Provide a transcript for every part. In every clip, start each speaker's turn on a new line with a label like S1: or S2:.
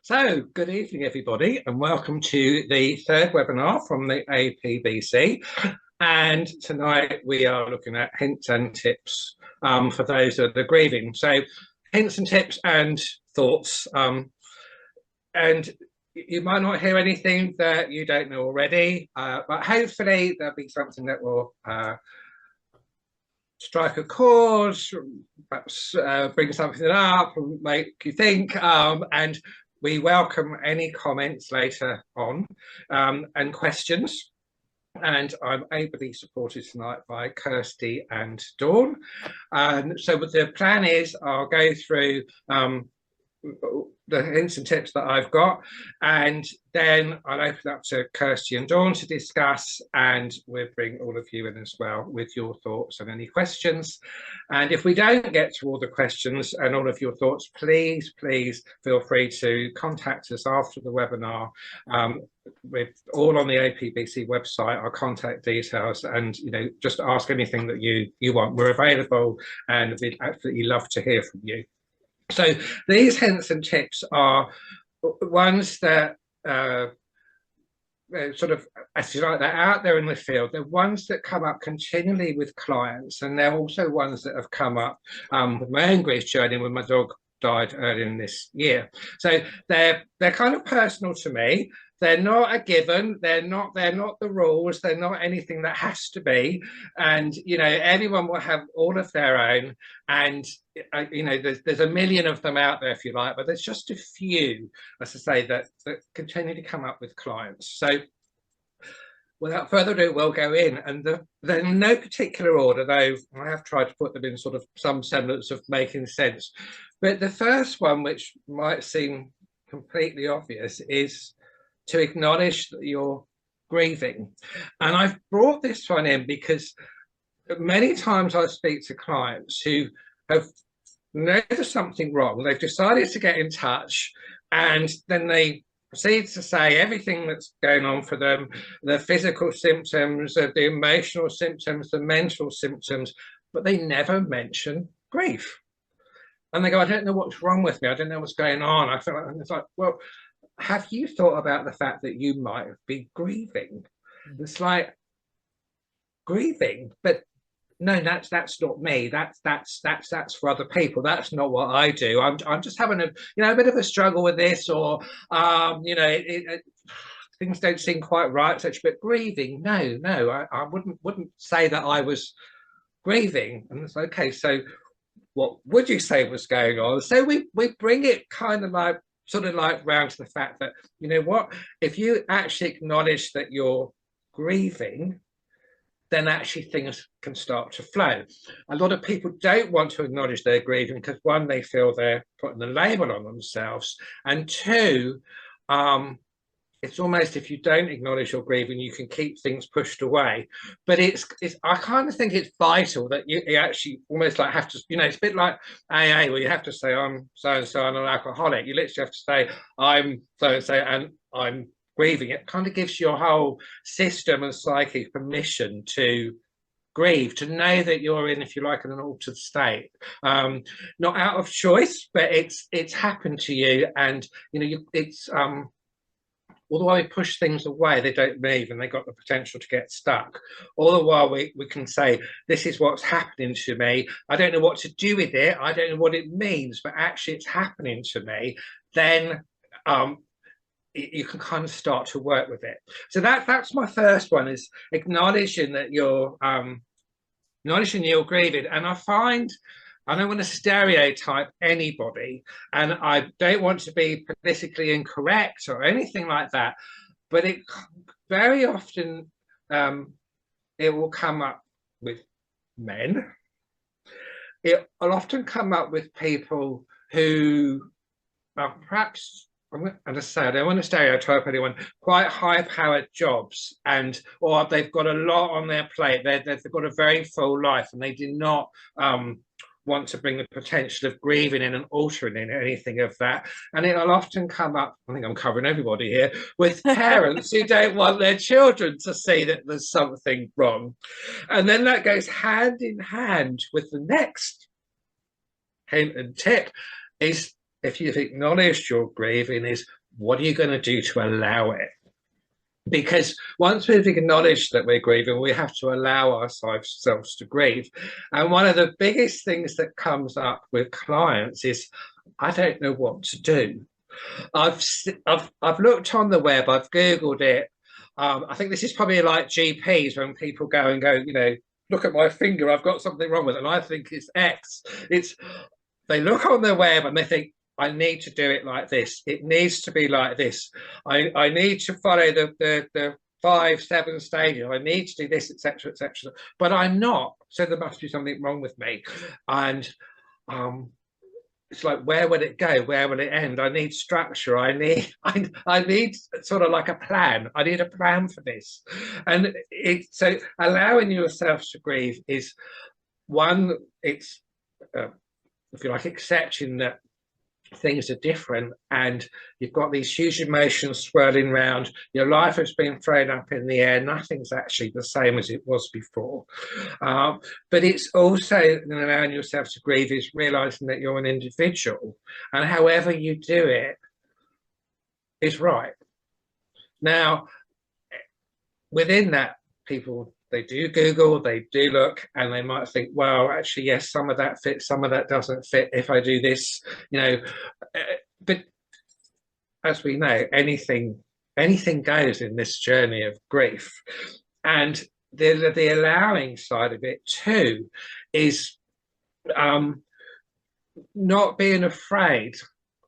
S1: So, good evening, everybody, and welcome to the third webinar from the APBC. And tonight we are looking at hints and tips for those that are grieving. So, hints and tips and thoughts. And you might not hear anything that you don't know already, but hopefully there'll be something that will strike a chord, perhaps bring something up and make you think, and we welcome any comments later on and questions. And I'm ably supported tonight by Kirsty and Dawn. So what the plan is, I'll go through the hints and tips that I've got, and then I'll open up to Kirsty and Dawn to discuss, and we'll bring all of you in as well with your thoughts and any questions. And if we don't get to all the questions and all of your thoughts, please feel free to contact us after the webinar. With all on the APBC website, our contact details, and just ask anything that you want. We're available, and we'd absolutely love to hear from you. So these hints and tips are ones that sort of, as you like, they're out there in the field. They're ones that come up continually with clients, and they're also ones that have come up with my own grief journey when my dog died earlier in this year. So they're kind of personal to me. They're not a given. They're not the rules. They're not anything that has to be. And everyone will have all of their own. And there's a million of them out there, if you like, but there's just a few, as I say, that continue to come up with clients. So without further ado, we'll go in, and they're in no particular order, though I have tried to put them in sort of some semblance of making sense. But the first one, which might seem completely obvious, is to acknowledge that you're grieving. And I've brought this one in because many times I speak to clients who have noticed something wrong. They've decided to get in touch, and then they proceed to say everything that's going on for them, the physical symptoms, the emotional symptoms, the mental symptoms, but they never mention grief. And they go, I don't know what's wrong with me. I don't know what's going on. I feel like, and it's like, well, have you thought about the fact that you might be grieving? It's like, grieving, but no, that's not me. That's for other people. That's not what I do. I'm just having a bit of a struggle with this, or things don't seem quite right. Such, but grieving, no, I wouldn't say that I was grieving. And it's okay. So, what would you say was going on? So we bring it kind of like round to the fact that, what, if you actually acknowledge that you're grieving, then actually things can start to flow. A lot of people don't want to acknowledge they're grieving because, one, they feel they're putting a label on themselves, and two, it's almost, if you don't acknowledge you're grieving, you can keep things pushed away. But it's I kind of think it's vital that you actually almost like have to, it's a bit like AA, where you have to say, I'm so-and-so, I'm an alcoholic. You literally have to say, I'm so-and-so, and I'm grieving. It kind of gives your whole system and psyche permission to grieve, to know that you're in, if you like, in an altered state, not out of choice, but it's happened to you, and it's all the while we push things away, they don't move, and they got the potential to get stuck. All the while we can say, this is what's happening to me. I don't know what to do with it. I don't know what it means, but actually it's happening to me. Then you can kind of start to work with it. So that's my first one, is acknowledging that you're grieving. And I don't want to stereotype anybody, and I don't want to be politically incorrect or anything like that, but it very often it will come up with men. It will often come up with people who are perhaps, and I say, I don't want to stereotype anyone, quite high-powered jobs, or they've got a lot on their plate. They've got a very full life, and they do not want to bring the potential of grieving in and altering in anything of that. And it'll often come up, I think I'm covering everybody here, with parents who don't want their children to see that there's something wrong. And then that goes hand in hand with the next hint and tip, is if you've acknowledged your grieving, is what are you going to do to allow it? Because once we've acknowledged that we're grieving, we have to allow ourselves to grieve. And one of the biggest things that comes up with clients is, I don't know what to do. I've looked on the web, I've Googled it. I think this is probably like GPs when people go, you know, look at my finger, I've got something wrong with it, and I think it's X. It's they look on the web and they think, I need to do it like this. It needs to be like this. I need to follow the 5-7 stages. I need to do this, etc., etc. But I'm not. So there must be something wrong with me. And it's like, where will it go? Where will it end? I need structure. I need sort of like a plan. I need a plan for this. And so allowing yourself to grieve is one. It's if you like, accepting that things are different and you've got these huge emotions swirling around, your life has been thrown up in the air, nothing's actually the same as it was before. But it's also allowing yourself to grieve is realizing that you're an individual, and however you do it is right. Now, within that, people, they do Google, they do look, and they might think, well, actually, yes, some of that fits, some of that doesn't fit if I do this, you know. But as we know, anything goes in this journey of grief. And the allowing side of it too is not being afraid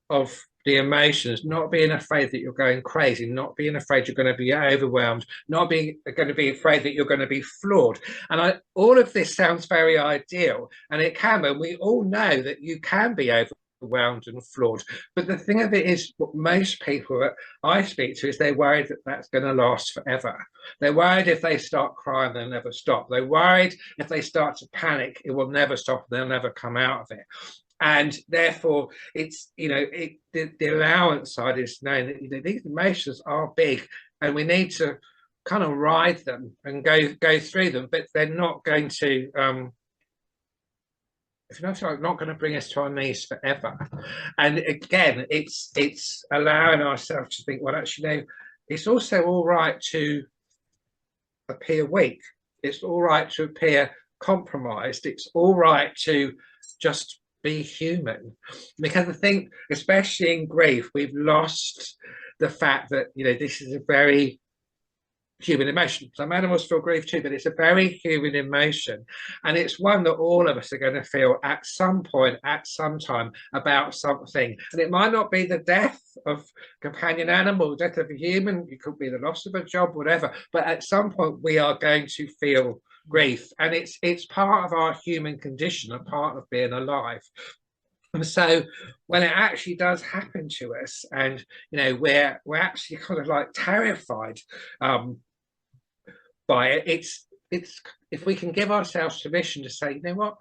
S1: of the emotions, not being afraid that you're going crazy, not being afraid you're going to be overwhelmed, not being going to be afraid that you're going to be flawed. And all of this sounds very ideal, and it can, and we all know that you can be overwhelmed and flawed. But the thing of it is, what most people that I speak to is they're worried that that's going to last forever. They're worried if they start crying, they'll never stop. They're worried if they start to panic, it will never stop, they'll never come out of it. And therefore, it's, you know, the allowance side is knowing that, you know, these emotions are big and we need to kind of ride them and go through them, but they're not going to, if you know, not going to bring us to our knees forever. And again, it's allowing ourselves to think, well, actually, no, it's also all right to appear weak. It's all right to appear compromised. It's all right to just be human, because I think, especially in grief, we've lost the fact that, you know, this is a very human emotion. Some animals feel grief too, but it's a very human emotion, and it's one that all of us are going to feel at some point, at some time, about something. And it might not be the death of a companion animal, death of a human, it could be the loss of a job, whatever, but at some point we are going to feel grief, and it's part of our human condition, a part of being alive. And so when it actually does happen to us, and, you know, we're actually kind of like terrified by it, it's if we can give ourselves permission to say, you know what,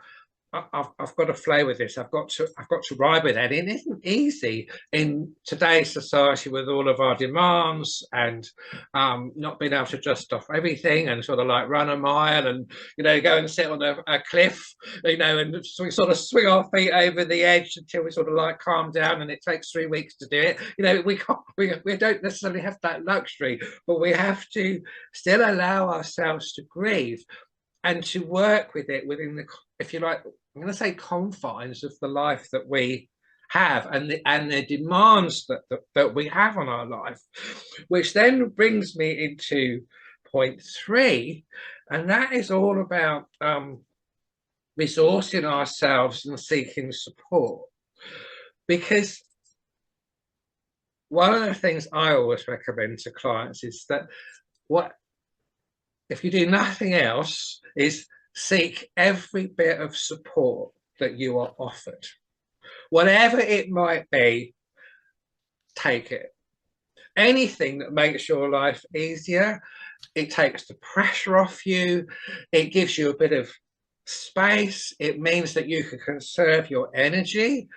S1: I've got to flow with this. I've got to ride with it. It isn't easy in today's society with all of our demands and not being able to just stop everything and sort of like run a mile and, you know, go and sit on a cliff, you know, and we sort of swing our feet over the edge until we sort of like calm down, and it takes 3 weeks to do it. You know, we don't necessarily have that luxury, but we have to still allow ourselves to grieve and to work with it within the, if you like, I'm going to say confines of the life that we have, and the demands that we have on our life, which then brings me into point 3, and that is all about resourcing ourselves and seeking support. Because one of the things I always recommend to clients is that, what if you do nothing else, is seek every bit of support that you are offered. Whatever it might be, take it. Anything that makes your life easier, it takes the pressure off you, it gives you a bit of space, it means that you can conserve your energy.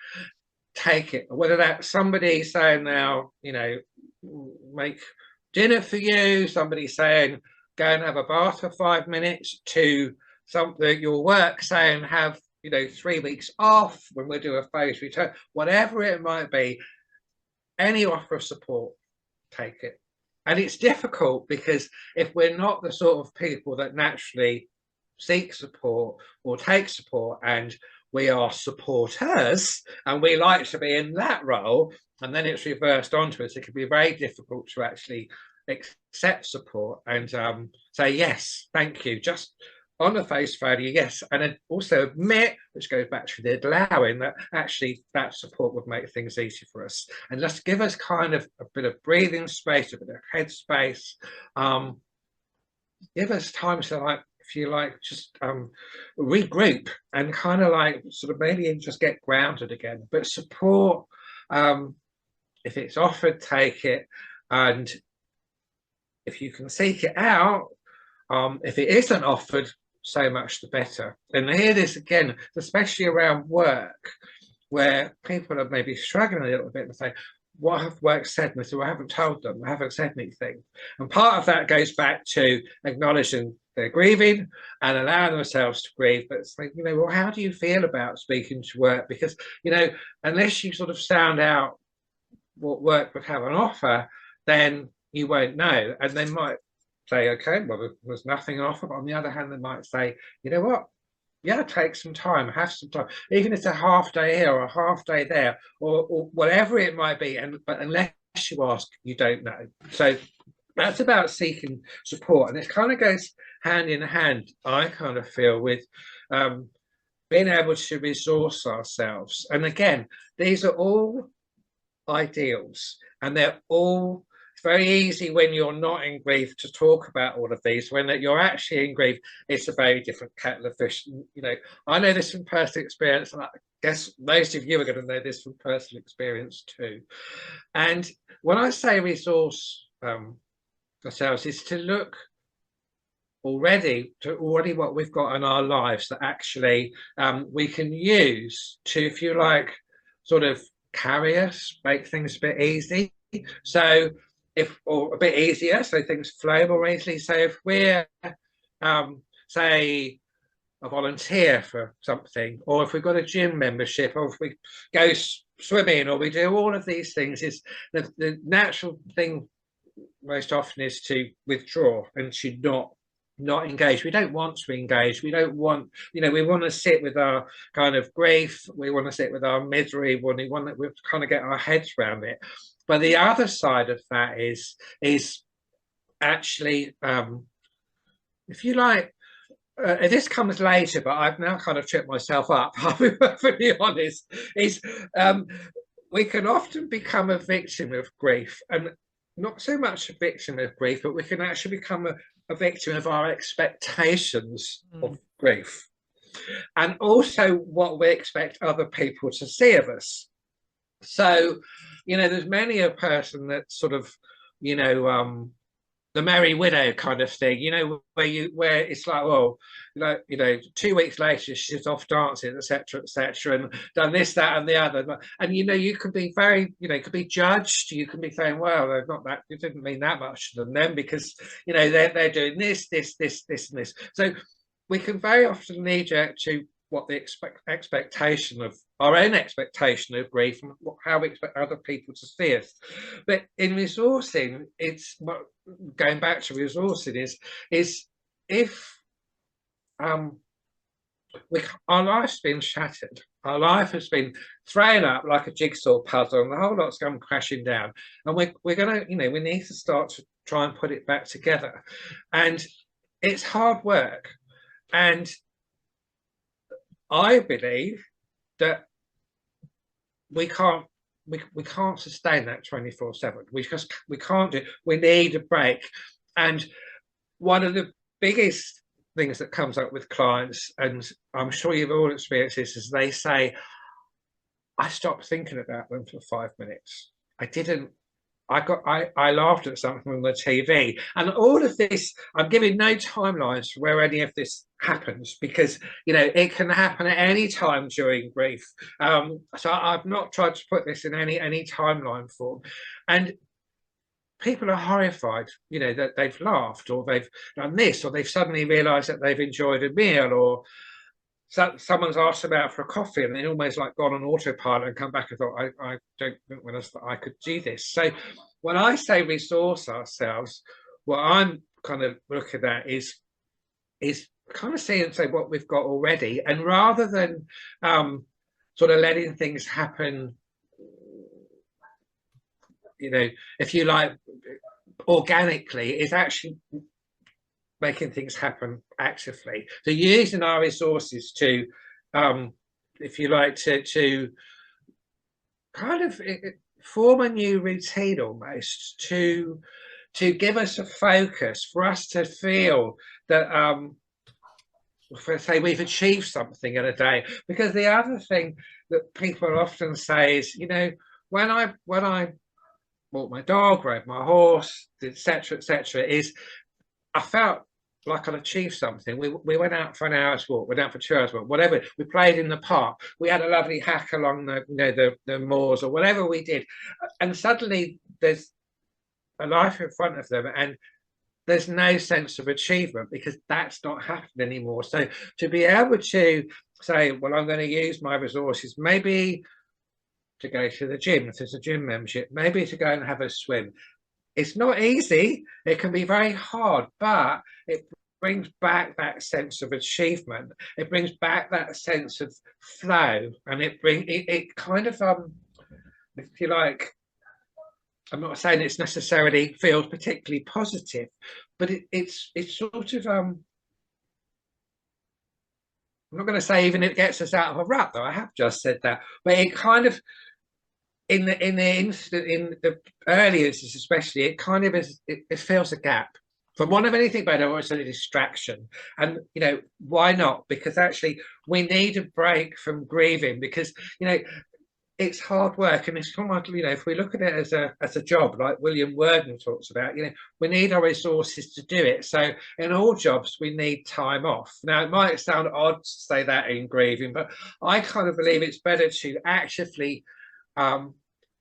S1: Take it. Whether that's somebody saying, now, you know, make dinner for you, somebody saying go and have a bath for 5 minutes, to something, your work saying have you know, 3 weeks off, when we do a phased return, whatever it might be, any offer of support, take it. And it's difficult because if we're not the sort of people that naturally seek support or take support, and we are supporters and we like to be in that role, and then it's reversed onto us, it can be very difficult to actually accept support and say yes, thank you, just on the face value, yes, and then also admit, which goes back to the allowing, that actually that support would make things easier for us and just give us kind of a bit of breathing space, a bit of head space, give us time to, like, if you like, just regroup and kind of like sort of maybe just get grounded again. But support, if it's offered, take it, and if you can seek it out, if it isn't offered, so much the better. And I hear this again, especially around work, where people are maybe struggling a little bit and say, what have work said? And they say, well, I haven't told them, I haven't said anything. And part of that goes back to acknowledging they're grieving and allowing themselves to grieve. But it's like, you know, well, how do you feel about speaking to work? Because, you know, unless you sort of sound out what work would have on offer, then you won't know. And they might say, okay, well, there's nothing on offer. But on the other hand, they might say, you know what? Yeah, take some time, have some time, even if it's a half day here or a half day there, or whatever it might be. But unless you ask, you don't know. So that's about seeking support. And it kind of goes hand in hand, I kind of feel, with being able to resource ourselves. And again, these are all ideals, and they're all very easy when you're not in grief to talk about all of these. When you're actually in grief, it's a very different kettle of fish. You know, I know this from personal experience, and I guess most of you are going to know this from personal experience too. And when I say resource ourselves, is to look already to what we've got in our lives that actually we can use to, if you like, sort of carry us, make things a bit easy. So or a bit easier, so things flow more easily. So if we're say a volunteer for something, or if we've got a gym membership, or if we go swimming, or we do all of these things, is the natural thing most often is to withdraw and to not engage. We don't want to engage. We don't want, you know, we want to sit with our kind of grief, we want to sit with our misery, we want to kind of get our heads around it. But the other side of that is actually, if you like, this comes later, but I've now kind of tripped myself up, I'll be perfectly honest, is we can often become a victim of grief, and not so much a victim of grief, but we can actually become a victim of our expectations of grief, and also what we expect other people to see of us. So, you know, there's many a person that sort of, you know, the merry widow kind of thing, you know, where it's like, well, you know, 2 weeks later she's off dancing, etc., and done this, that, and the other. And you know, you could be very, you know, could be judged. You can be saying, well, they're not that, it didn't mean that much to them because, you know, they're doing this, and this. So we can very often knee jerk to what the expectation of our own expectation of grief and how we expect other people to see us. But in resourcing, it's going back to resourcing is if our life's been shattered, our life has been thrown up like a jigsaw puzzle, and the whole lot's come crashing down, and we're gonna, you know, we need to start to try and put it back together, and it's hard work. And I believe that we can't sustain that 24/7. We can't do. We need a break. And one of the biggest things that comes up with clients, and I'm sure you've all experienced this, is they say, I stopped thinking about them for 5 minutes. I laughed at something on the TV, and all of this, I'm giving no timelines for where any of this happens, because, you know, it can happen at any time during grief. So I've not tried to put this in any timeline form. And people are horrified, you know, that they've laughed, or they've done this, or they've suddenly realized that they've enjoyed a meal, or someone's asked about for a coffee and then almost like gone on autopilot and come back and thought, I don't think when I could do this. So when I say resource ourselves, what I'm kind of looking at is kind of see and say what we've got already, and rather than sort of letting things happen, you know, if you like, organically, is actually making things happen actively. So using our resources to, if you like, to kind of form a new routine almost, to give us a focus, for us to feel that say we've achieved something in a day. Because the other thing that people often say is, you know, when I walked my dog, rode my horse, etc., is I felt like I'd achieved something. We went out for an hour's walk, went out for 2 hours walk, whatever. We played in the park. We had a lovely hack along the, you know, the moors or whatever we did, and suddenly there's a life in front of them, and there's no sense of achievement because that's not happening anymore. So to be able to say, well, I'm going to use my resources, maybe to go to the gym if there's a gym membership, maybe to go and have a swim. It's not easy. It can be very hard, but it brings back that sense of achievement. It brings back that sense of flow, and it kind of if you like, I'm not saying it's necessarily feels particularly positive, but it's sort of I'm not going to say even it gets us out of a rut, though I have just said that, but it kind of in the instant, in the early instances especially, it kind of is, it fills a gap. For want of anything better, or it's a distraction. And you know, why not? Because actually we need a break from grieving, because you know it's hard work, and it's kind of, you know, if we look at it as a job, like William Worden talks about, you know, we need our resources to do it. So in all jobs we need time off. Now it might sound odd to say that in grieving, but I kind of believe it's better to actively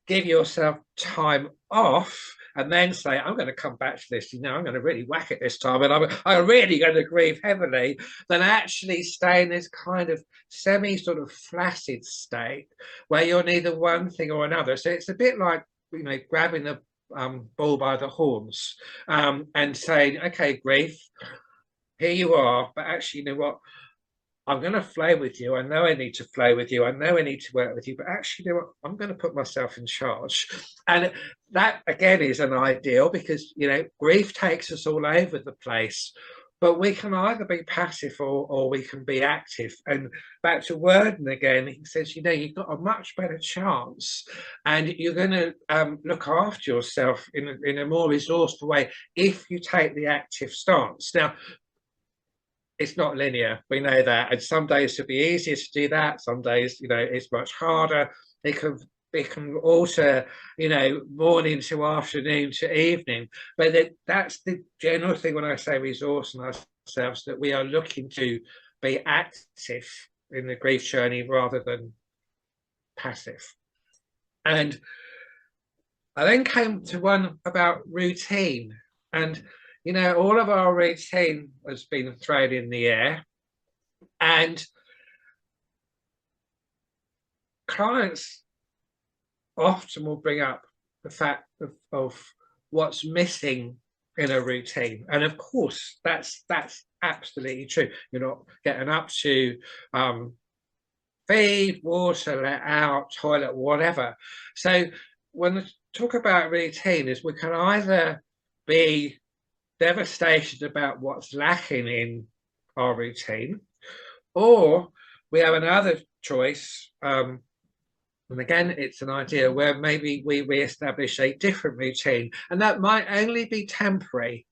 S1: give yourself time off and then say, I'm going to come back to this, you know, I'm going to really whack it this time, and I'm really going to grieve heavily, than actually stay in this kind of semi sort of flaccid state where you're neither one thing or another. So it's a bit like, you know, grabbing the bull by the horns and saying, okay, grief, here you are, but actually, you know what, I'm going to flow with you. I know I need to flow with you. I know I need to work with you, but actually, you know what? I'm going to put myself in charge. And that, again, is an ideal, because, you know, grief takes us all over the place, but we can either be passive or we can be active. And back to Worden again, he says, you know, you've got a much better chance, and you're going to look after yourself in a more resourceful way if you take the active stance. Now, it's not linear, we know that, and some days it'll be easier to do that, some days, you know, it's much harder. It can alter, you know, morning to afternoon to evening, but that's the general thing when I say resourcing ourselves, that we are looking to be active in the grief journey rather than passive. And I then came to one about routine, and you know, all of our routine has been thrown in the air, and clients often will bring up the fact of what's missing in a routine. And of course, that's absolutely true. You're not getting up to feed, water, let out, toilet, whatever. So when we talk about routine, is we can either be devastation about what's lacking in our routine, or we have another choice, and again it's an idea where maybe we establish a different routine, and that might only be temporary.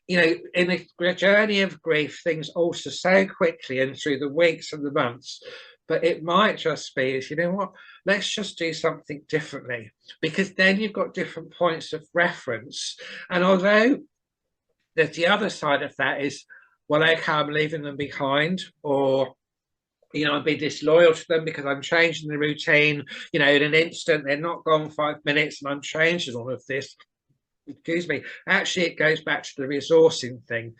S1: You know, in a journey of grief, things alter so quickly and through the weeks and the months, but it might just be, is, you know what, let's just do something differently, because then you've got different points of reference. And although there's the other side of that is, well, okay, I'm leaving them behind, or, you know, I'm being disloyal to them because I'm changing the routine, you know, in an instant, they're not gone 5 minutes and I'm changing all of this. Excuse me. Actually, it goes back to the resourcing thing.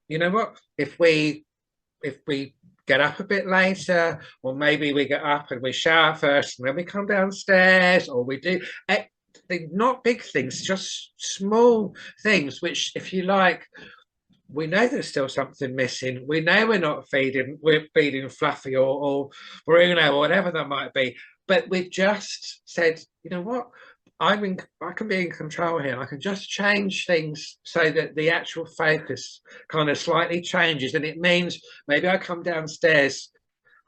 S1: You know what? If we get up a bit later, or maybe we get up and we shower first and then we come downstairs, or we do not big things, just small things, which, if you like, we know there's still something missing. We know we're feeding Fluffy or Bruno or whatever that might be. But we've just said, you know what? I can be in control here. I can just change things so that the actual focus kind of slightly changes. And it means maybe I come downstairs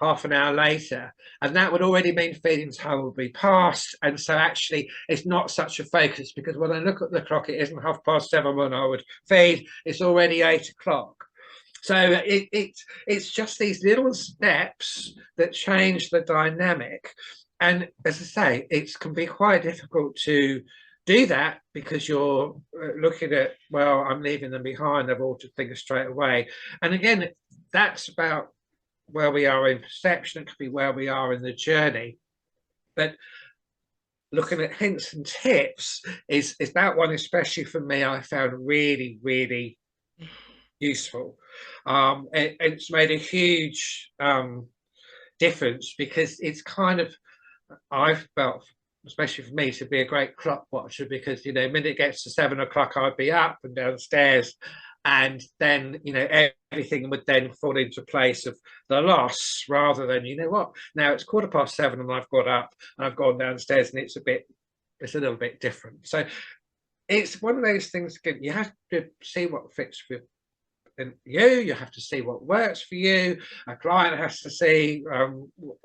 S1: half an hour later, and that would already mean feeding time will be past. And so actually it's not such a focus, because when I look at the clock, it isn't 7:30 when I would feed, it's already 8 o'clock. So it's just these little steps that change the dynamic. And as I say, it can be quite difficult to do that, because you're looking at, well, I'm leaving them behind, they've altered things straight away. And again, that's about where we are in perception. It could be where we are in the journey. But looking at hints and tips is that one, especially for me, I found really, really useful. It's made a huge difference, because it's kind of, I've felt, especially for me, to be a great clock watcher, because, you know, the minute it gets to 7 o'clock, I'd be up and downstairs, and then, you know, everything would then fall into place of the loss, rather than, you know what, now it's 7:15 and I've got up and I've gone downstairs, and it's a little bit different. So it's one of those things, again, you have to see what fits with you have to see what works for you. A client has to see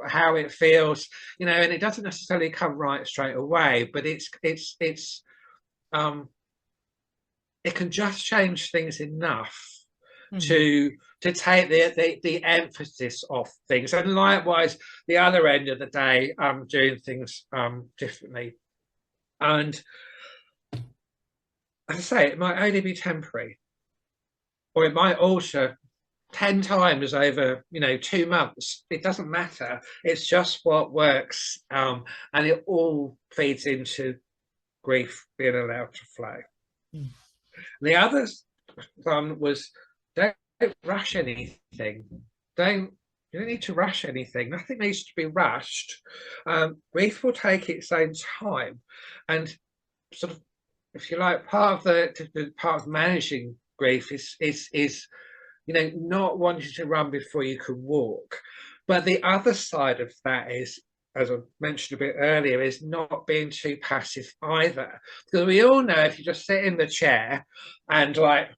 S1: how it feels, you know, and it doesn't necessarily come right straight away, but it can just change things enough to take the emphasis off things. And likewise, the other end of the day, doing things differently. And as I say, it might only be temporary, or it might alter 10 times over, you know, 2 months. It doesn't matter. It's just what works, and it all feeds into grief being allowed to flow. The other one was, don't rush anything. You don't need to rush anything. Nothing needs to be rushed. Grief will take its own time, and sort of, if you like, part of managing grief is you know, not wanting to run before you can walk. But the other side of that is, as I mentioned a bit earlier, is not being too passive either. Because we all know, if you just sit in the chair and like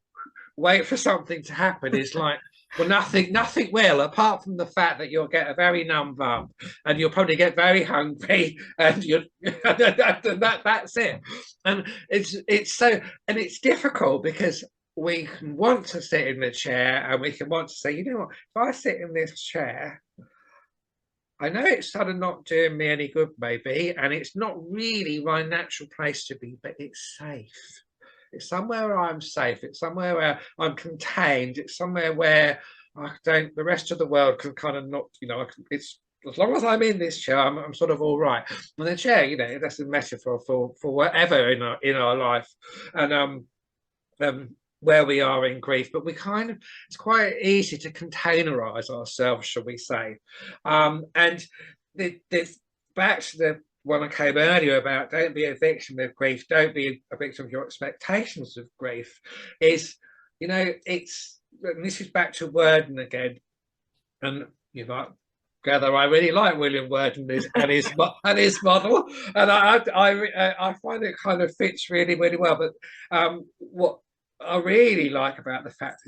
S1: wait for something to happen, is like, well, nothing will, apart from the fact that you'll get a very numb bum, and you'll probably get very hungry, and that's it. And it's difficult, because we can want to sit in the chair, and we can want to say, you know what, if I sit in this chair, I know it's sort of not doing me any good, maybe, and it's not really my natural place to be, but it's safe. It's somewhere where I'm safe. It's somewhere where I'm contained. It's somewhere where the rest of the world can kind of not, you know, it's, as long as I'm in this chair, I'm sort of all right. And the chair, you know, that's a metaphor for whatever in our life, and where we are in grief. But it's quite easy to containerize ourselves, shall we say. And this, back to the one I came earlier about, don't be a victim of grief, don't be a victim of your expectations of grief, is, you know, and this is back to Worden again. And you might gather I really like William Worden and his model, and I find it kind of fits really, really well. But what I really like about the fact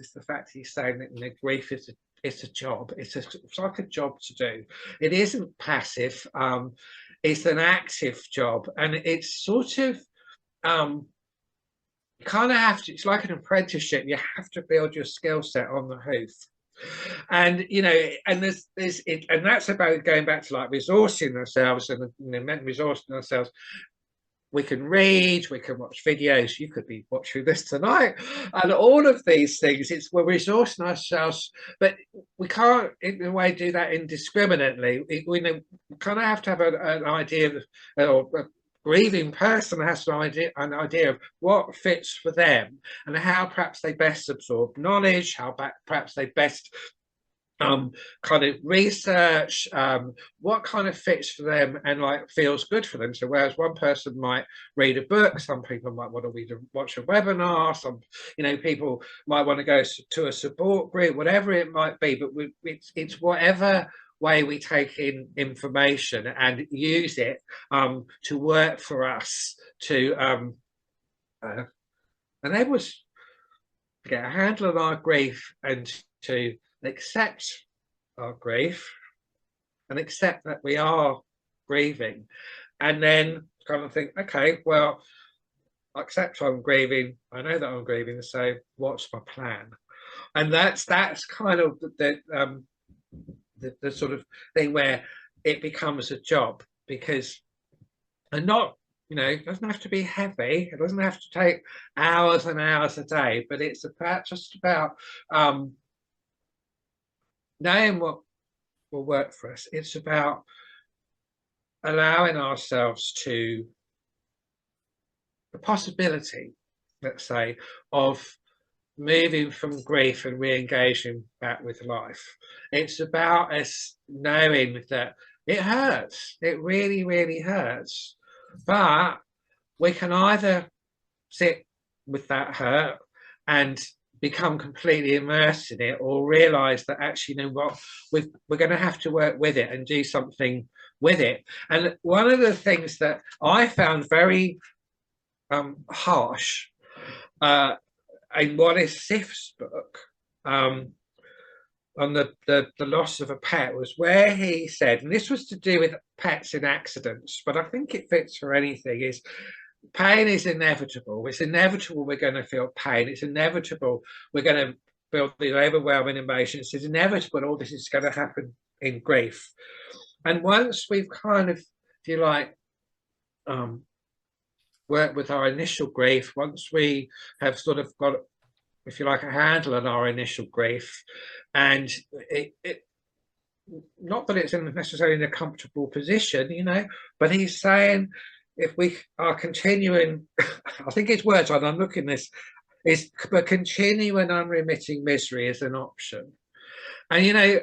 S1: he's saying that, you know, grief is a job. It's like a job to do. It isn't passive. It's an active job, and it's sort of you kind of have to. It's like an apprenticeship. You have to build your skill set on the hoof. And, you know, and and that's about going back to like resourcing ourselves, and, you know, resourcing ourselves. We can read, we can watch videos. You could be watching this tonight, and all of these things. We're resourcing ourselves, but we can't, in a way, do that indiscriminately. We kind of have to have an idea of, or a grieving person has an idea of what fits for them, and how perhaps they best absorb knowledge, how perhaps they best kind of research what kind of fits for them and like feels good for them. So whereas one person might read a book, some people might want to watch a webinar, some people might want to go to a support group, whatever it might be, but it's whatever way we take in information and use it to work for us to enable us to get a handle on our grief and to accept our grief and accept that we are grieving, and then kind of think, okay, well, I accept I'm grieving, I know that I'm grieving, so what's my plan? And that's kind of the sort of thing where it becomes a job, because and not it doesn't have to be heavy, it doesn't have to take hours and hours a day, but it's about just about knowing what will work for us. It's about allowing ourselves to the possibility, let's say, of moving from grief and re-engaging back with life. It's about us knowing that it hurts, it really, really hurts, but we can either sit with that hurt and become completely immersed in it, or realize that actually, what, we're going to have to work with it and do something with it. And one of the things that I found very harsh in Wallace Sif's book on the loss of a pet was where he said, and this was to do with pets in accidents, but I think it fits for anything, is pain is inevitable. It's inevitable we're going to feel pain. It's inevitable we're going to feel the overwhelming emotions. It's inevitable all this is going to happen in grief. And once we've kind of, if you like, worked with our initial grief, once we have sort of got, if you like, a handle on our initial grief, and it not that it's necessarily in a comfortable position, but he's saying, if we are continuing, I think his words, and I'm looking this, is but continuing unremitting misery is an option. And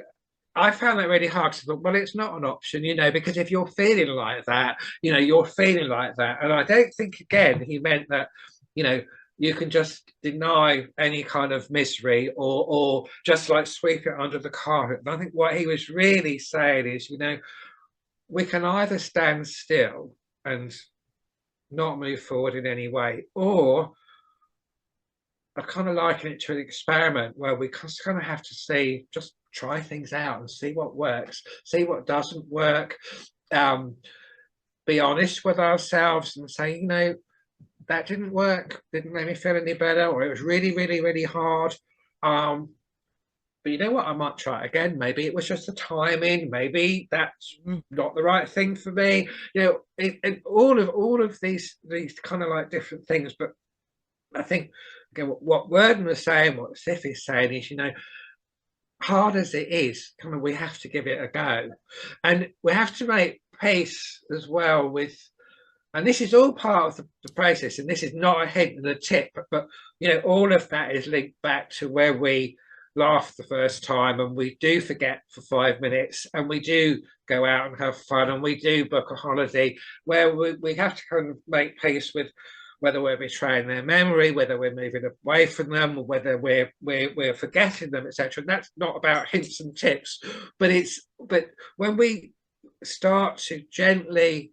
S1: I found that really hard, because I thought, well, it's not an option, because if you're feeling like that, you're feeling like that. And I don't think, again, he meant that, you can just deny any kind of misery or just like sweep it under the carpet. And I think what he was really saying is, we can either stand still and not move forward in any way, or I kind of liken it to an experiment where we just kind of have to just try things out and see what works, see what doesn't work, be honest with ourselves and say, that didn't work, didn't make me feel any better, or it was really, really, really hard. But you know what? I might try it again. Maybe it was just the timing. Maybe that's not the right thing for me. All of these kind of like different things. But I think, again, what Worden was saying, what Sif is saying is, hard as it is, kind of, we have to give it a go, and we have to make peace as well with. And this is all part of the process. And this is not a hint and a tip, but all of that is linked back to where we laugh the first time, and we do forget for 5 minutes, and we do go out and have fun, and we do book a holiday, where we have to kind of make peace with whether we're betraying their memory, whether we're moving away from them, or whether we're forgetting them, etc. And that's not about hints and tips, but when we start to gently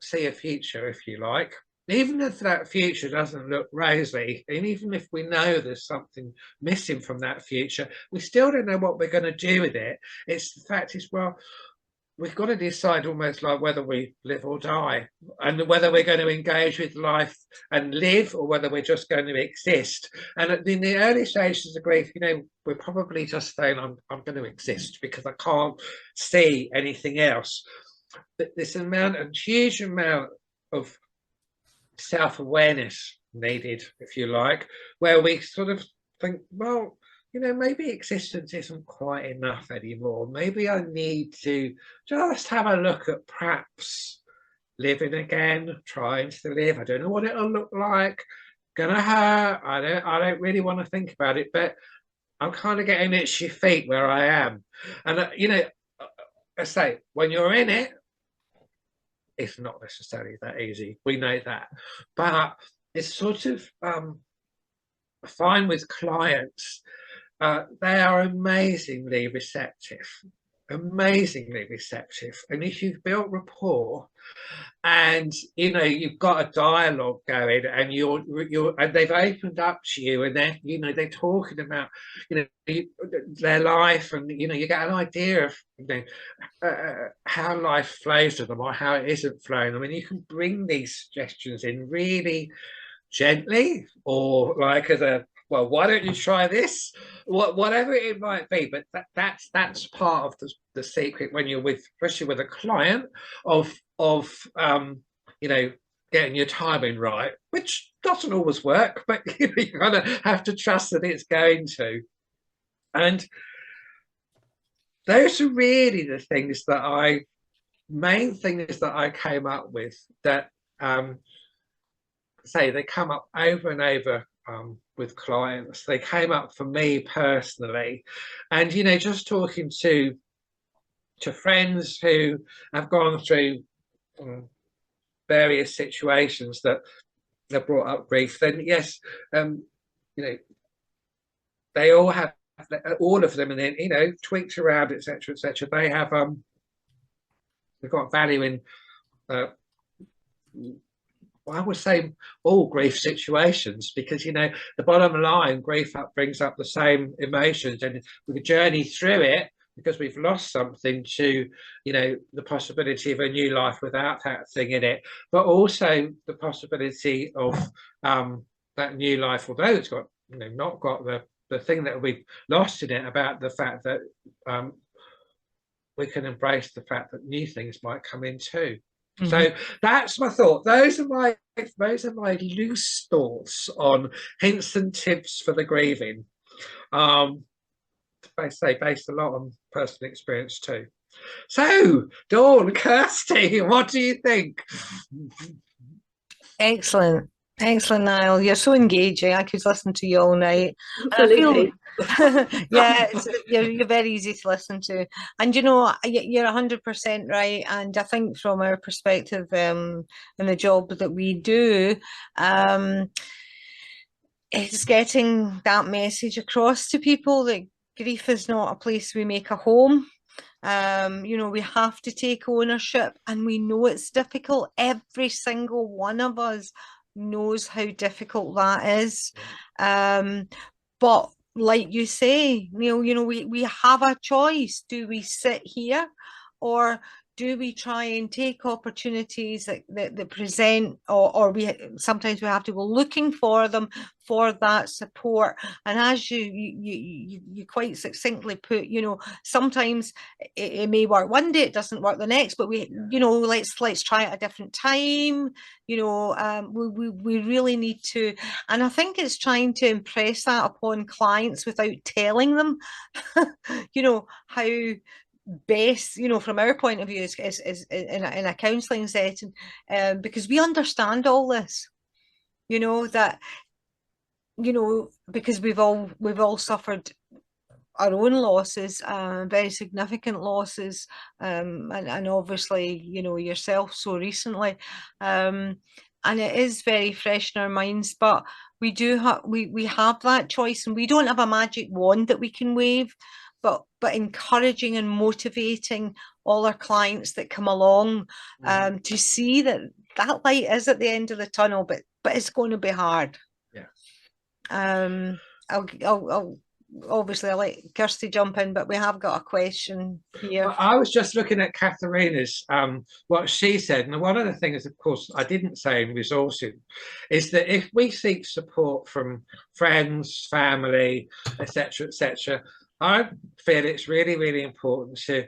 S1: see a future, if you like, even if that future doesn't look rosy, and even if we know there's something missing from that future, we still don't know what we're going to do with it. It's the fact is, well, we've got to decide almost like whether we live or die, and whether we're going to engage with life and live, or whether we're just going to exist. And in the early stages of grief, we're probably just saying, I'm going to exist because I can't see anything else. But this huge amount of self-awareness needed, if you like, where we sort of think, well, maybe existence isn't quite enough anymore. Maybe I need to just have a look at perhaps living again, trying to live. I don't know what it'll look like. Gonna hurt. I don't really want to think about it, but I'm kind of getting itchy feet where I am. And, you know, I say, when you're in it, it's not necessarily that easy. We know that. But it's sort of fine with clients. They are amazingly receptive, amazingly receptive. And if you've built rapport, and you know you've got a dialogue going, and and they've opened up to you, and they're talking about their life, and you get an idea of how life flows to them or how it isn't flowing. I mean, you can bring these suggestions in really gently, or like as a, well, why don't you try this, whatever it might be. But that's part of the secret when you're with, especially with a client, of getting your timing right, which doesn't always work, but you kind of have to trust that it's going to. And those are really the main things that I came up with, that say they come up over and over with clients. They came up for me personally, and just talking to friends who have gone through various situations that have brought up grief. Then yes, they all have, all of them, and then tweaked around, etc., etc. They have they've got value in. I would say all grief situations, because the bottom line, grief brings up the same emotions, and we journey through it because we've lost something, to the possibility of a new life without that thing in it, but also the possibility of that new life, although it's got not got the thing that we've lost in it, about the fact that we can embrace the fact that new things might come in too. So that's my thought. Those are my loose thoughts on hints and tips for the grieving. I say based a lot on personal experience too. So, Dawn, Kirsty, what do you think?
S2: Excellent. Excellent, Niall. You're so engaging. I could listen to you all night.
S3: Absolutely.
S2: Yeah, you're very easy to listen to. And you're 100% right. And I think from our perspective, in the job that we do, it's getting that message across to people that grief is not a place we make a home. We have to take ownership, and we know it's difficult. Every single one of us knows how difficult that is. But like you say, Neil, we have a choice. Do we sit here, or do we try and take opportunities that present, or sometimes we have to go looking for them, for that support? And as you quite succinctly put, sometimes it may work one day, it doesn't work the next, but let's try it a different time. We really need to, and I think it's trying to impress that upon clients without telling them how best, from our point of view, is in a counselling setting, because we understand all this, that because we've all suffered our own losses, very significant losses, and obviously yourself so recently, and it is very fresh in our minds. But we do have we have that choice, and we don't have a magic wand that we can wave, but encouraging and motivating all our clients that come along, to see that light is at the end of the tunnel, but it's going to be hard. I'll obviously let Kirsty jump in, but we have got a question here.
S1: Well, I was just looking at Katharina's what she said, and one of the things, of course, I didn't say in resourcing, is that if we seek support from friends, family, etc., etc., I feel it's really, really important to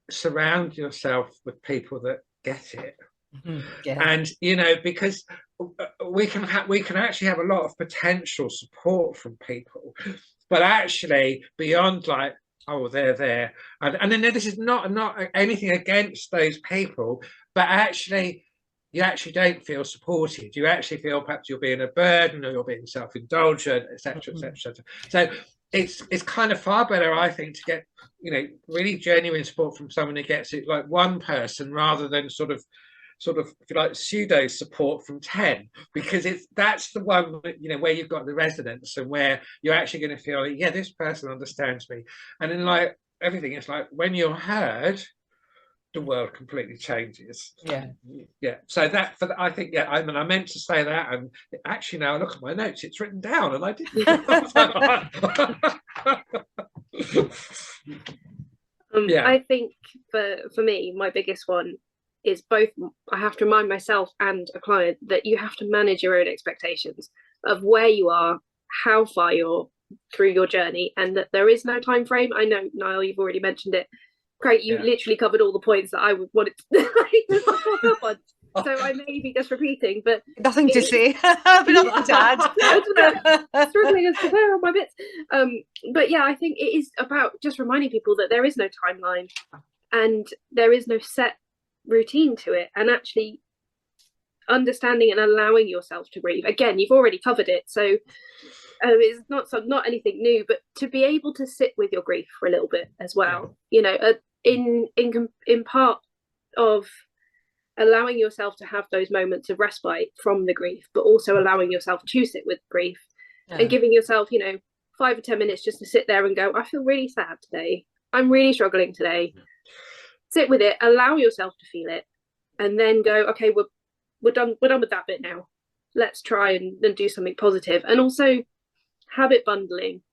S1: surround yourself with people that get it.
S2: Yeah.
S1: And because we can actually have a lot of potential support from people, but actually beyond, like, oh, they're there, and then this is not anything against those people, but actually you actually don't feel supported. You actually feel perhaps you're being a burden, or you're being self-indulgent, etc., etc. So it's kind of far better, I think, to get, you know, really genuine support from someone who gets it, like one person, rather than sort of if you like, pseudo support from 10, because that's the one, you know, where you've got the resonance and where you're actually going to feel like, yeah, this person understands me. And then, like everything, it's like when you're heard, the world completely changes. Yeah. So that, I think, yeah, I mean, I meant to say that, and actually now I look at my notes, it's written down, and I didn't.
S3: Yeah. I think for me, my biggest one is both, I have to remind myself and a client that you have to manage your own expectations of where you are, how far you're through your journey, and that there is no time frame. I know, Niall, you've already mentioned it. Great, you literally covered all the points that I would want to talk up on. So I may be just repeating, but
S2: nothing to say, but nothing to add.
S3: I don't know, struggling as to where are my bits. But yeah, I think it is about just reminding people that there is no timeline and there is no set routine to it, and actually understanding and allowing yourself to grieve. Again, you've already covered it, so it's not anything new, but to be able to sit with your grief for a little bit as well, you know, in part of allowing yourself to have those moments of respite from the grief, but also allowing yourself to sit with grief and giving yourself, you know, 5 or 10 minutes just to sit there and go, I feel really sad today, I'm really struggling today. Sit with it, allow yourself to feel it, and then go, okay, we're done with that bit now, let's try and do something positive. And also habit bundling.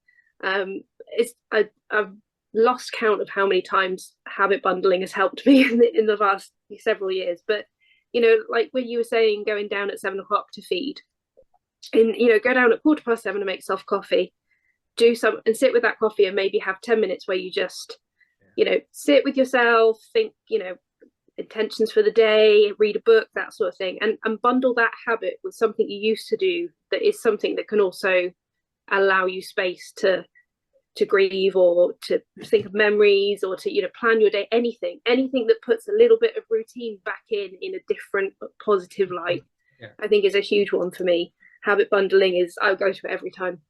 S3: I've lost count of how many times habit bundling has helped me in the last several years. But, you know, like when you were saying, going down at 7 o'clock to feed, and, you know, go down at 7:15 and make yourself coffee, do some and sit with that coffee and maybe have 10 minutes where you just, you know, sit with yourself, think, you know, intentions for the day, read a book, that sort of thing, and bundle that habit with something you used to do that is something that can also allow you space to grieve, or to think of memories, or to, you know, plan your day. Anything that puts a little bit of routine back in a different positive light, I think is a huge one for me. Habit bundling is, I'll go to it every time.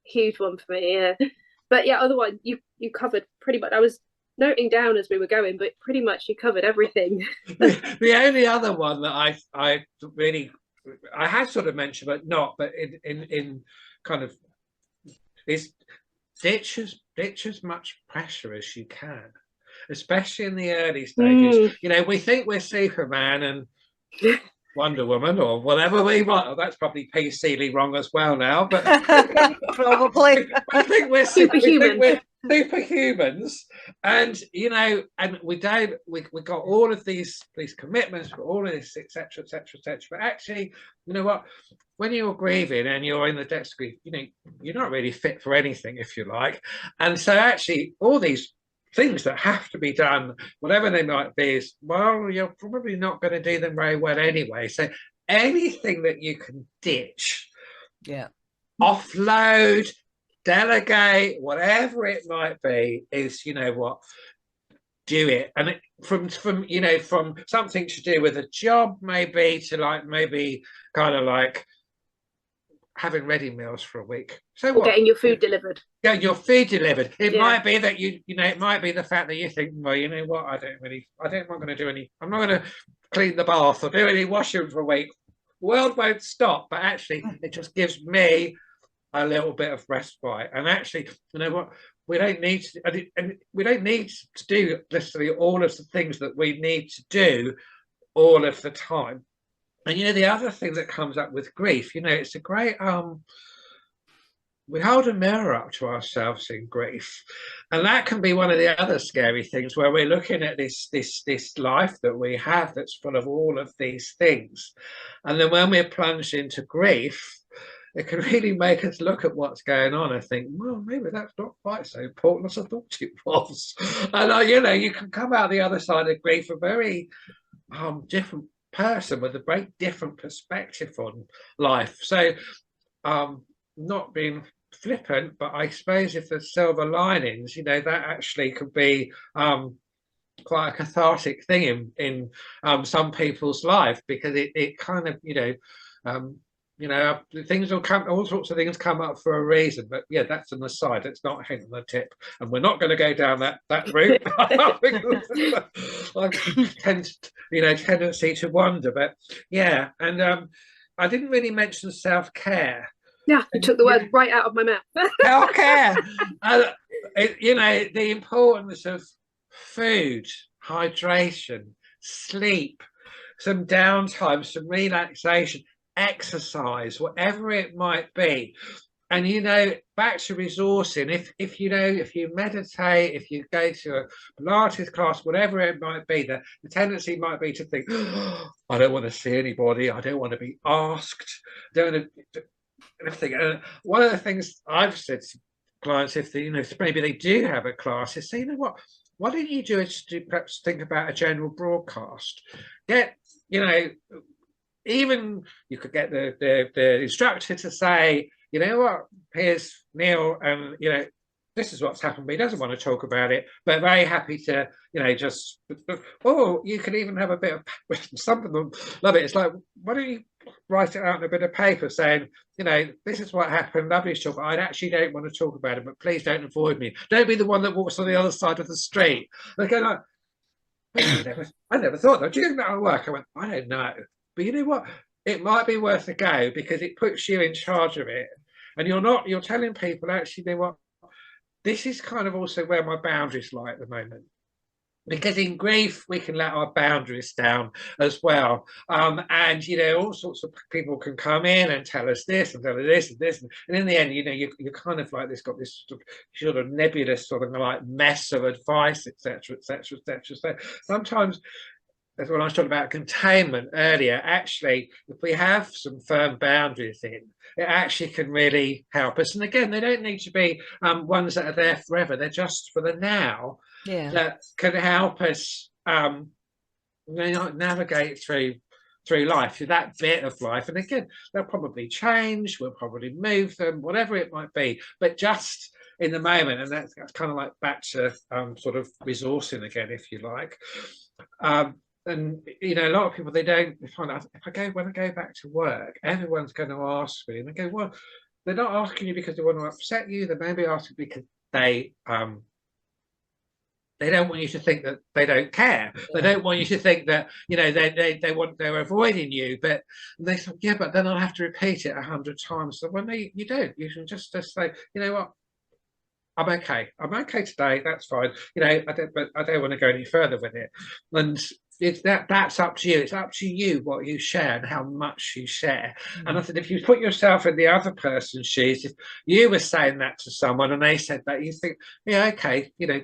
S3: Huge one for me. Yeah. But yeah, otherwise you covered pretty much. I was noting down as we were going, but pretty much you covered everything.
S1: The only other one that I really, I had sort of mentioned, but in kind of, is ditch as much pressure as you can, especially in the early stages. You know, we think we're Superman and Wonder Woman or whatever we want. Oh, that's probably PC'ly wrong as well now, but
S2: probably.
S1: I think we're
S3: superhuman.
S1: We're superhumans, and, you know, and we got all of these commitments, all of this, etc., etc., etc. But actually, you know what? When you're grieving and you're in the depths of grief, you know, you're not really fit for anything, if you like. And so actually all these things that have to be done, whatever they might be, is, well, you're probably not going to do them very well anyway. So anything that you can ditch, offload, delegate, whatever it might be, is, you know what, do it. And it, from you know, from something to do with a job maybe, to like maybe kind of like having ready meals for a week. So
S3: or getting your food delivered.
S1: Yeah, your food delivered. It might be that you know, it might be the fact that you think, well, you know what, I'm not going to do any, I'm not going to clean the bath or do any washing for a week. The world won't stop, but actually it just gives me a little bit of respite. And actually, you know what, we don't need to, and we don't need to do literally all of the things that we need to do all of the time. And, you know, the other thing that comes up with grief, you know, it's a great, we hold a mirror up to ourselves in grief. And that can be one of the other scary things, where we're looking at this life that we have that's full of all of these things. And then when we're plunged into grief, it can really make us look at what's going on and think, well, maybe that's not quite so important as I thought it was. And, you know, you can come out the other side of grief a very different person with a very different perspective on life. So not being flippant, but I suppose if there's silver linings, you know, that actually could be quite a cathartic thing in some people's life, because it kind of, you know, You know, things will come, all sorts of things come up for a reason. But yeah, that's an aside. It's not a hint on the tip, and we're not going to go down that route. I tendency to wonder, but yeah, and I didn't really mention self-care.
S3: Yeah, you took the words right out of my mouth.
S1: Self-care, you know, the importance of food, hydration, sleep, some downtime, some relaxation, exercise, whatever it might be. And you know, back to resourcing, if you know, if you meditate, if you go to a Pilates class, whatever it might be, the tendency might be to think, oh, I don't want to see anybody, I don't want to be asked, I don't want to everything. And one of the things I've said to clients, if they, you know, if maybe they do have a class, is say, you know what, why don't you do it to perhaps think about a general broadcast? Get, you know, even you could get the instructor to say, you know what, here's Neil, and you know, this is what's happened. But he doesn't want to talk about it, but very happy to, you know, just, oh, you can even have a bit of, some of them love it. It's like, why don't you write it out on a bit of paper saying, you know, this is what happened, lovely to talk. I actually don't want to talk about it, but please don't avoid me. Don't be the one that walks on the other side of the street. They're going like, I never thought that. Do you think that'll work? I went, I don't know. But you know what? It might be worth a go because it puts you in charge of it. And you're telling people, actually, you know what? This is kind of also where my boundaries lie at the moment. Because in grief, we can let our boundaries down as well. And, you know, all sorts of people can come in and tell us this and tell us this and this. And in the end, you know, you're kind of like this, got this sort of nebulous sort of like mess of advice, etc., etc., etc. So sometimes, that's when I was talking about containment earlier, actually, if we have some firm boundaries in, it actually can really help us. And again, they don't need to be ones that are there forever. They're just for the now.
S2: Yeah.
S1: That can help us navigate through life, through that bit of life. And again, they'll probably change, we'll probably move them, whatever it might be, but just in the moment. And that's kind of like back to sort of resourcing again, if you like. And you know, a lot of people, they don't find out, when I go back to work, everyone's going to ask me, and they go, well, they're not asking you because they want to upset you, they may be asking because they don't want you to think that they don't care. Yeah. They don't want you to think that, you know, they're avoiding you. But they thought, yeah, but then I'll have to repeat it 100 times. So, well, no, you don't. You can just say, you know what, I'm okay. I'm okay today. That's fine. You know, but I don't want to go any further with it. And that's up to you. It's up to you what you share and how much you share. Mm. And I said, if you put yourself in the other person's shoes, if you were saying that to someone and they said that, you think, yeah, okay, you know,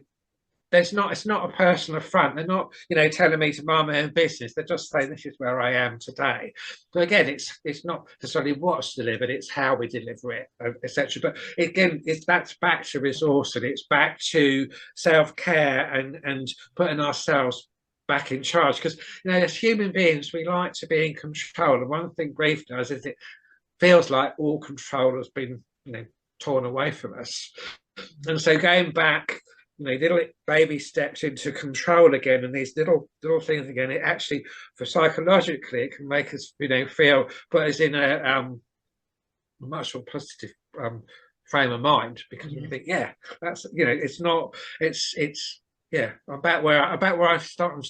S1: it's not a personal affront. They're not, you know, telling me to mind my own business. They're just saying this is where I am today. So again, it's not necessarily what's delivered, it's how we deliver it, etc. But again, that's back to resourcing. It's back to self-care and putting ourselves back in charge. Because, you know, as human beings, we like to be in control. And one thing grief does is it feels like all control has been, you know, torn away from us. And so going back, you know, little baby steps into control again, and these little things again, it actually, for psychologically, it can make us, you know, put us in a much more positive frame of mind, because we think, yeah, that's, you know, it's yeah, about where I'm starting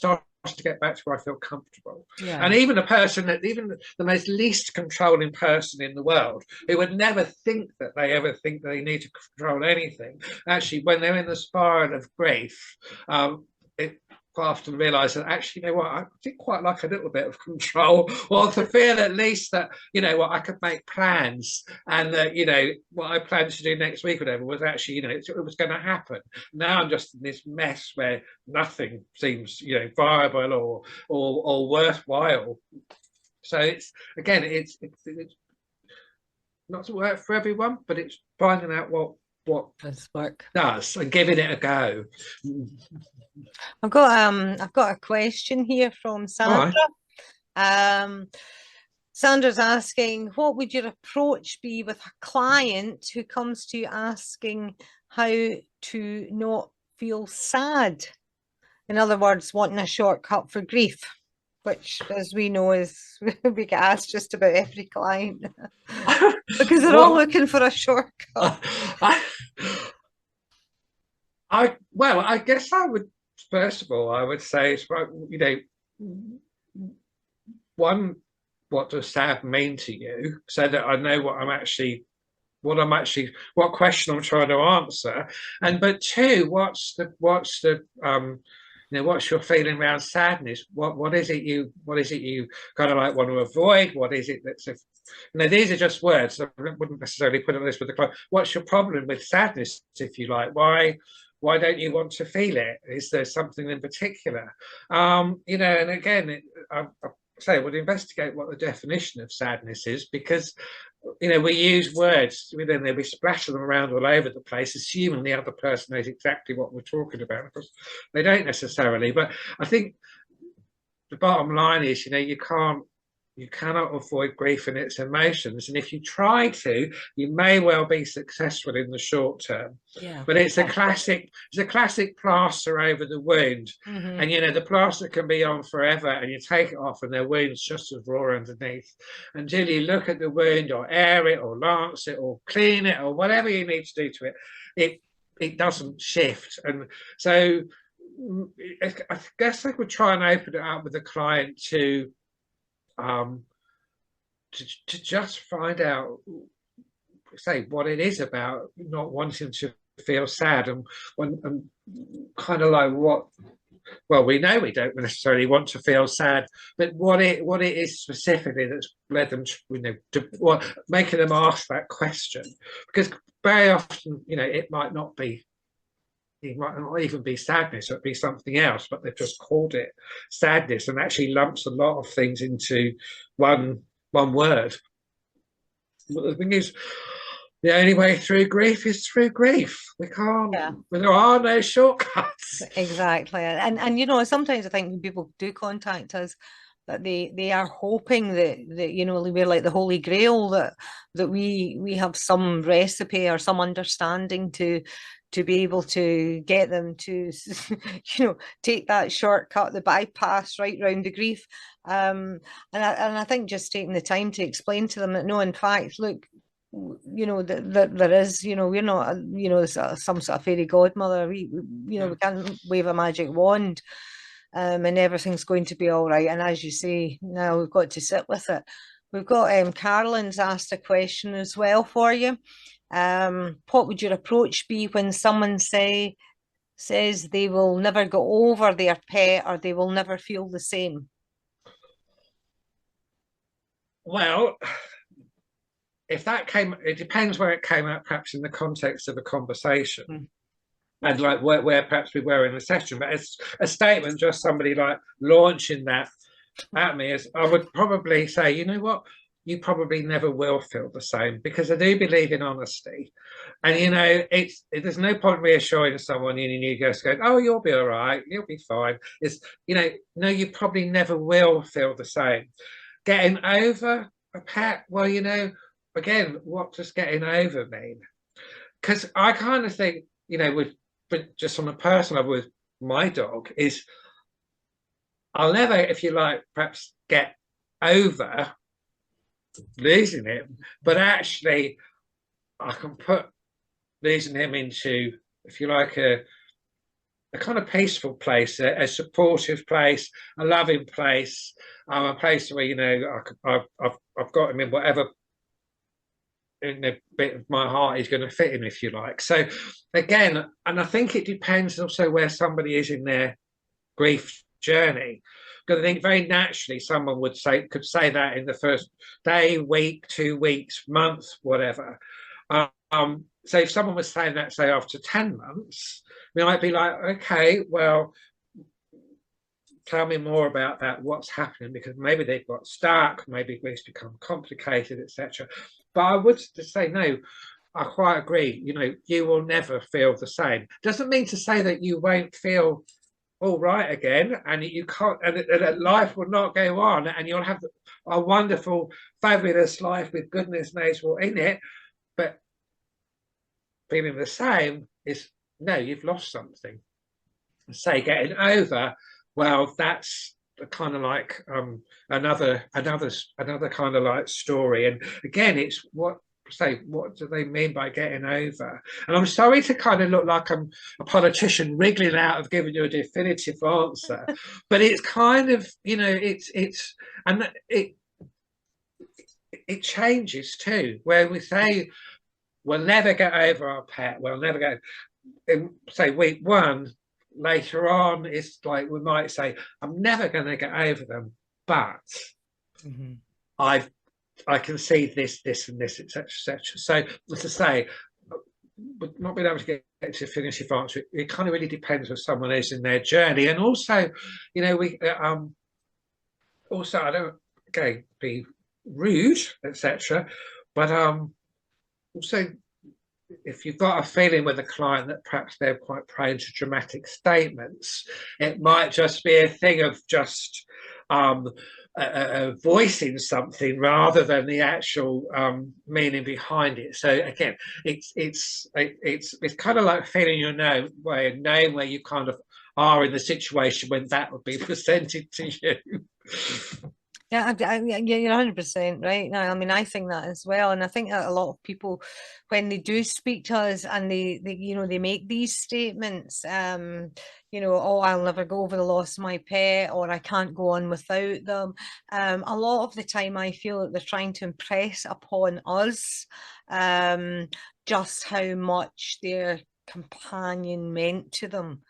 S1: to get back to where I feel comfortable. Yeah. And even even the most least controlling person in the world, who would never think that they need to control anything, actually, when they're in the spiral of grief, it often realise that actually, you know what, I did quite like a little bit of control, or to feel at least that, you know what, I could make plans, and that, you know, what I planned to do next week or whatever was actually, you know, it was going to happen. Now I'm just in this mess where nothing seems, you know, viable or worthwhile. So it's not to work for everyone, but it's finding out what
S2: does work
S1: and giving it a go.
S2: I've got a question here from Sandra. Sandra's asking, what would your approach be with a client who comes to you asking how to not feel sad? In other words, wanting a shortcut for grief. which, as we know, is we get asked just about every client because they're all looking for a shortcut.
S1: Well, I guess I would, first of all, I would say, you know, one, what does sad mean to you, so that I know what question I'm trying to answer, and but two, what's the you know, what's your feeling around sadness? What is it you kind of like want to avoid? What is it that's you know, these are just words. I wouldn't necessarily put on this with the client. What's your problem with sadness, if you like? Why don't you want to feel it? Is there something in particular? You know, and again, I say would investigate what the definition of sadness is, because you know, we use words, then we splatter them around all over the place, assuming the other person knows exactly what we're talking about. Of course, they don't necessarily. But I think the bottom line is, you know, you cannot avoid grief and its emotions, and if you try to, you may well be successful in the short term.
S2: Yeah,
S1: but it's a classic plaster over the wound. And you know, the plaster can be on forever, and you take it off and their wound's just as raw underneath until you look at the wound or air it or lance it or clean it or whatever you need to do to it doesn't shift. And so I guess I would try and open it up with the client to just find out, say, what it is about not wanting to feel sad, and kind of like what, well, we know we don't necessarily want to feel sad, but what it is specifically that's led them to, you know, making them ask that question. Because very often, you know, it might not even be sadness, it'd be something else, but they've just called it sadness and actually lumps a lot of things into one word. But the thing is, the only way through grief is through grief. We can't, there are no shortcuts.
S2: Exactly. And you know, sometimes I think when people do contact us, that they are hoping that you know, we're like the Holy Grail, that we have some recipe or some understanding to be able to get them to you know, take that shortcut, the bypass right round the grief. And I think just taking the time to explain to them that no, in fact, look, you know, that there is, you know, we're not, you know, some sort of fairy godmother. We you know, we can't wave a magic wand and everything's going to be all right. And as you say, now we've got to sit with it. We've got Carolyn's asked a question as well for you. What would your approach be when someone says they will never go over their pet, or they will never feel the same?
S1: Well, if that came, it depends where it came out, perhaps in the context of a conversation. And like where perhaps we were in the session, but as a statement, just somebody like launching that at me, is I would probably say, you know what, you probably never will feel the same, because I do believe in honesty. And you know, there's no point reassuring someone and you just go, oh, you'll be all right, you'll be fine. It's, you know, no, you probably never will feel the same. Getting over a pet, well, you know, again, what does getting over mean? Because I kind of think, you know, but just on a personal level with my dog, is I'll never, if you like, perhaps get over losing him, but actually I can put losing him into, if you like, a kind of peaceful place, a supportive place, a loving place, a place where, you know, I've got him in whatever, in the bit of my heart is going to fit in, if you like. So again, and I think it depends also where somebody is in their grief journey, because I think very naturally someone could say that in the first day, week, 2 weeks, month, whatever. So if someone was saying that, say, after 10 months, we might be like, okay, well, tell me more about that, what's happening, because maybe they've got stuck, maybe grief's become complicated, etc. But I would just say, no, I quite agree, you know, you will never feel the same. Doesn't mean to say that you won't feel all right again, and you can't, and that life will not go on, and you'll have a wonderful, fabulous life with goodness knows what in it. But feeling the same is, no, you've lost something. Say getting over, well, that's kind of like another kind of like story. And again, it's what do they mean by getting over? And I'm sorry to kind of look like I'm a politician wriggling out of giving you a definitive answer, but it's kind of, you know, and it changes too, where we say we'll never get over our pet, we'll never get, in, say, week one, later on it's like we might say, I'm never going to get over them, but I can see this and this, etc., etc. So, as I say, not being able to get to the definitive answer, it kind of really depends where someone is in their journey. And also, you know, we also, I don't be rude, etc., but also, if you've got a feeling with a client that perhaps they're quite prone to dramatic statements, it might just be a thing of just voicing something rather than the actual meaning behind it. So again, it's kind of like feeling your way of knowing where you kind of are in the situation when that would be presented to you.
S2: Yeah, you're 100% right. Now, I mean, I think that as well, and I think that a lot of people, when they do speak to us and they you know, they make these statements, you know, oh, I'll never go over the loss of my pet, or I can't go on without them. A lot of the time, I feel that they're trying to impress upon us, just how much their companion meant to them.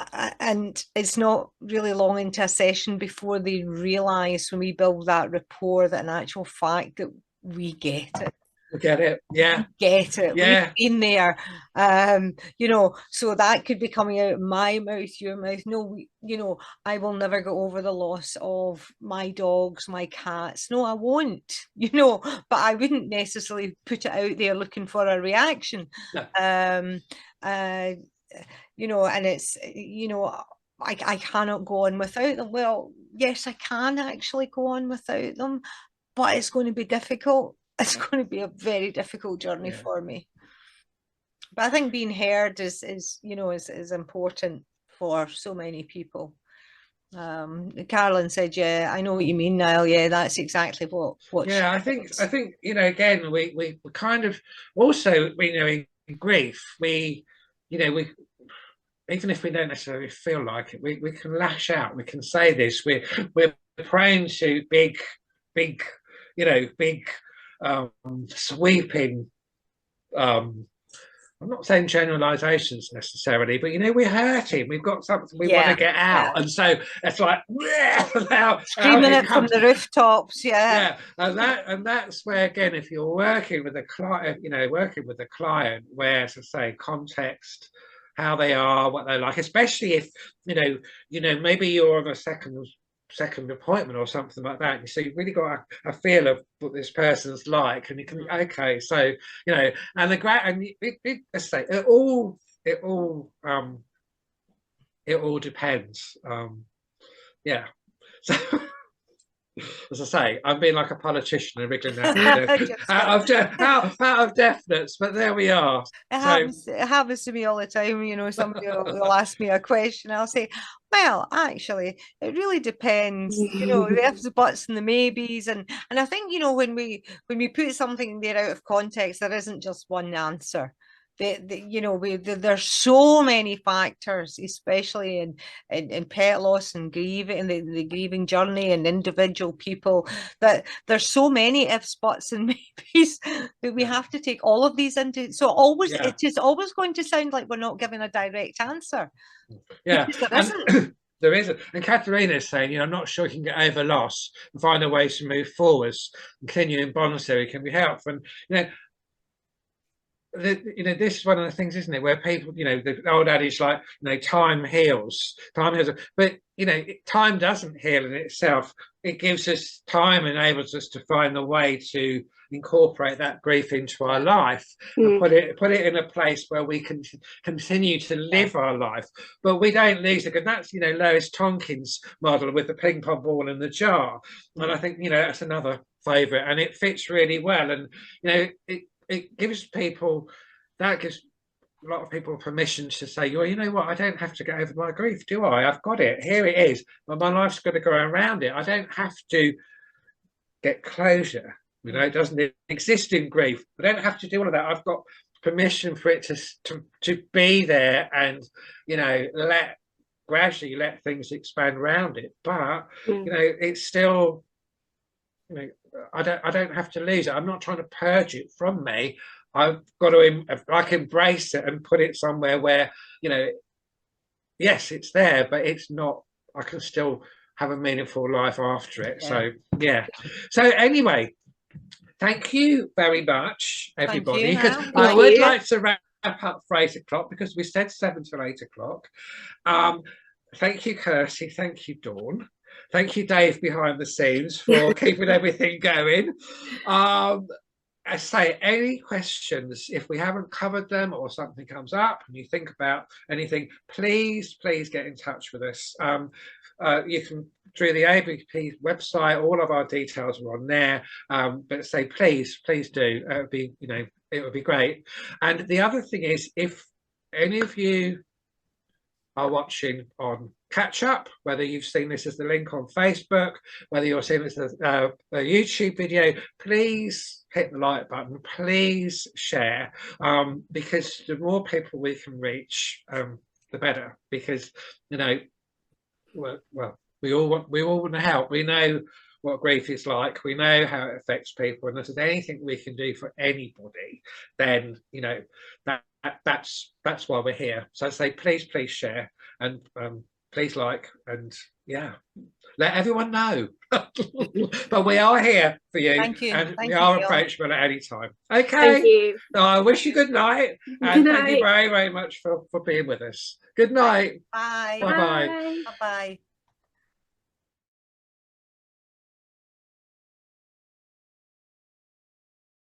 S2: And it's not really long into a session before they realise, when we build that rapport, that in actual fact that we get it.
S1: We get it, yeah.
S2: We get it,
S1: yeah.
S2: We've been there. You know, so that could be coming out of my mouth, your mouth. No, you know, I will never get over the loss of my dogs, my cats. No, I won't, you know, but I wouldn't necessarily put it out there looking for a reaction. No. You know, and it's, you know, I cannot go on without them. Well, yes, I can actually go on without them, but it's going to be difficult. It's going to be a very difficult journey for me. But I think being heard is you know, is important for so many people. Carolyn said, yeah, I know what you mean, Niall. Yeah, that's exactly what
S1: yeah, I think you know, again, we kind of also, you know, in grief, we, you know, we, even if we don't necessarily feel like it, we can lash out. We can say this. We're prone to big, you know, big sweeping. I'm not saying generalizations necessarily, but you know, we're hurting. We've got something we want to get out, and so it's like
S2: screaming it from the rooftops.
S1: Yeah, and that's where, again, if you're working with a client, you know, where, to say, context, how they are, what they like, especially if you know maybe you're on a second appointment or something like that, so you've really got a feel of what this person's like, and you can, okay, so you know, and let's say it all depends. Yeah, so as I say, I'm being like a politician and wriggling out of definites, but there we are.
S2: It happens to me all the time. You know, somebody will ask me a question, I'll say, well, actually, it really depends. You know, the ifs, the buts, and the maybes, and I think, you know, when we put something there out of context, there isn't just one answer. You know, there's so many factors, especially in pet loss and grieving, the grieving journey, and individual people, that there's so many ifs, buts, and maybes that we have to take all of these into. So always, it is always going to sound like we're not giving a direct answer.
S1: Yeah, there isn't. And Katharina is saying, you know, I'm not sure you can get over loss and find a way to move forwards. Continuing bonds theory can be helpful. And you know, this is one of the things, isn't it, where people, you know, the old adage, like, you know, time heals, but you know, time doesn't heal in itself. It gives us time, enables us to find a way to incorporate that grief into our life and put it in a place where we can continue to live our life, but we don't lose it. And that's, you know, Lois Tonkin's model with the ping pong ball in the jar, and I think, you know, that's another favorite, and it fits really well. And you know, it gives people, that gives a lot of people permission to say, well, you know what, I don't have to get over my grief, do I? I've got it. Here it is. But my life's going to go around it. I don't have to get closure. You know, it doesn't exist in grief. I don't have to do all of that. I've got permission for it to be there, and, you know, gradually let things expand around it. But you know, it's still, you know, I don't have to lose it. I'm not trying to purge it from me. I've got to like embrace it and put it somewhere where, you know, yes, it's there, but it's not. I can still have a meaningful life after it. So yeah. So anyway, thank you very much, everybody. I would like to wrap up for 8 o'clock because we said 7 till 8 o'clock. Thank you, Kirsty. Thank you, Dawn. Thank you, Dave, behind the scenes, for keeping everything going. I say, any questions, if we haven't covered them or something comes up and you think about anything, please get in touch with us. You can, through the ABP website, all of our details are on there. But say, please do. It would be, you know, it would be great. And the other thing is, if any of you are watching on catch up, whether you've seen this as the link on Facebook, whether you're seeing this as a YouTube video, please hit the like button, please share, because the more people we can reach, the better. Because, you know, well, we all want to help. We know what grief is like. We know how it affects people, and if there's anything we can do for anybody, then, you know, that's why we're here. So I say, please share, and please like, and yeah, let everyone know. But we are here for you.
S2: Thank you.
S1: And
S2: Thank
S1: we are
S2: you,
S1: approachable at any time. Okay.
S3: Thank you.
S1: I wish you good night, and
S3: Good
S1: thank you
S3: night.
S1: very much for being with us. Good night.
S2: Bye.
S1: Bye-bye.
S3: Bye.
S2: Bye-bye.